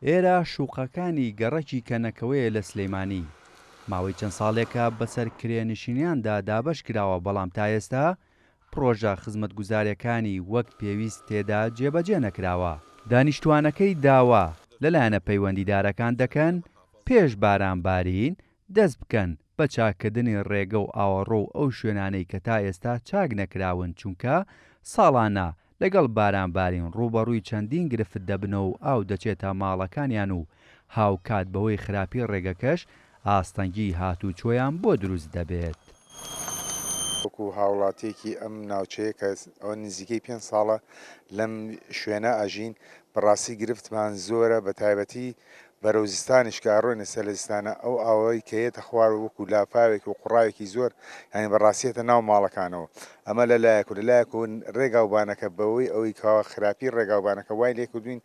ئێرە شوقەکانی گەڕەکی کەنەکەوەیە لە سلەیمانی. ماوەی چەند ساڵێکە بەسەر کرێنشینیاندا دابەش کراوە، بەڵام تا ئێستا پرۆژە خزمەتگوزاریەکانی وەک پێویست تێدا جێبەجێ نەکراوە. دانیشتوانەکەی داوا لەلایەنە پەیوەندیدارەکان دەکەن پێش بارانبارین دەست بکەن بە چاکردنی ڕێگە و ئاوەڕۆ و ئەو شوێنانەی کە تا ئێستا چاک نەکراون، چونکە ساڵانە لەگەڵ بارانبارین ڕوبەڕووی چەندین گرفت دەبنەوە و ئاو دەچێتە ماڵەکانیان و هاوکات بەوەی خراپی ڕێگەکەش ئاستەنگی هاتوچۆیان بۆ دروست دەبێت. وەکو هاوڵاتیەکی ئەم ناوچەیە کە ئەوە نزیکەی 5 ساڵە لەم شوێنە ئەژین، بەڕاستی گرفتمان زۆرە، بە تایبەتی بەرەوزستانیش کە ڕۆینە سەرلەزستانە ئەو ئاوەی کەیەتە خوار وەکو لافاوێکی و قوڕاوێکی زۆر ینی بەڕاستیەتە ناو ماڵەکانەوە. ئەمە لەلایەک و ڕێگاوبانەکە بەوەی ئەوەی کاوە خراپی ڕێگاوبانەکە وای لێکردوین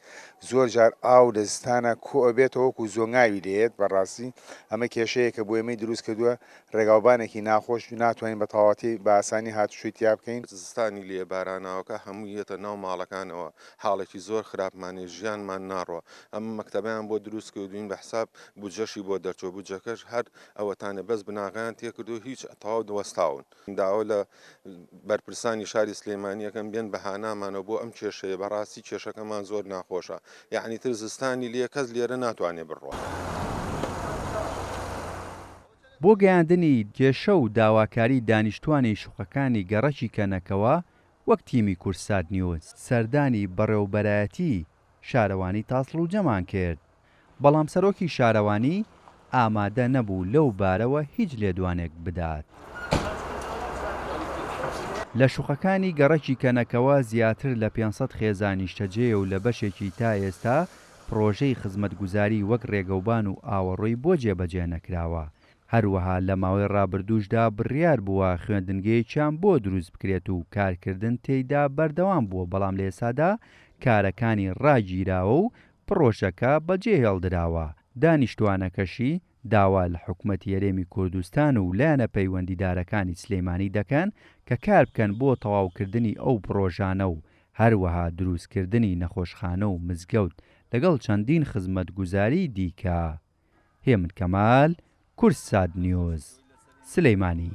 زۆر جار ئاو لە زستانە کۆ ئەبێتەوە وەکو زۆنگاوی لێت. بەڕاستی ئەمە کێشەیە کە بۆ ئێمەی دروست کردووە ڕێگاوبانێکی ناخۆش ناتوانین بە تەواوەتی بە ئاسانی هاتوشوی تیا بکەین. زستانی لێ باراناوەکە هەموویەتە ناو ماڵەکانەوە، حاڵێکی زۆر خراپمانی ژیانمان ناڕوە. ئەم مەکتەبیان بۆ دروست کردوین بە حساب بودجەشی بۆ دەرچۆ، بودجەکەش هەر ئەوەتانە بەس بناغیان تێکردو هیچ تەواو دەوەستاون. داوە لە بەرپرسانی شاری سلەیمانیەکەم بێن بەهانامانەوە بۆ ئەم کێشەیە. بەڕاستی کێشەکەمان زۆر ناخۆشە، یعنی تر زستانی لێ کەس لێرە ناتوانێت بڕوە. بۆ گەیاندنی کێشە و داواکاری دانیشتوانی شوقەکانی گەڕەکی کەنەکەوە وەک تیمی کورسات نیوز سەردانی بەڕێوەبەرایەتی شارەوانی تاسڵ و جەمان کرد، بەڵام سەرۆکی شارەوانی ئامادە نەبوو لەو بارەوە هیچ لێدوانێک بدات. لە شوقەکانی گەڕەکی کەنەکەوە زیاتر لە 500 خێزانیشتەجێ و لە بەشێکی تا ئێستا پرۆژەی خزمەتگوزاری وەک ڕێگەوبان و ئاوەڕۆی بۆ جێبەجێ نەکراوە. هەروەها لە ماوەی ڕابردووشدا بڕیار بووە خوێندنگەیەکیان بۆ دروست بکرێت و کارکردن تێیدا بەردەوام بووە، بەڵام لە ئێستادا کارەکانی ڕاگیراوە و پرۆژەکە بەجێ هێڵدراوە. دانیشتوانەکەشی داوا لە حکوومەتی یەرێمی کوردستان و لایەنە پەیوەندیدارەکانی سلەیمانی دەکەن کە کار بکەن بۆ تەواوکردنی ئەو پرۆژانە و هەروەها دروستکردنی نەخۆشخانە و مزگەوت لەگەڵ چەندین خزمەتگوزاری دیکە. هێمن کەمال، کورسات نیوز، سلەیمانی.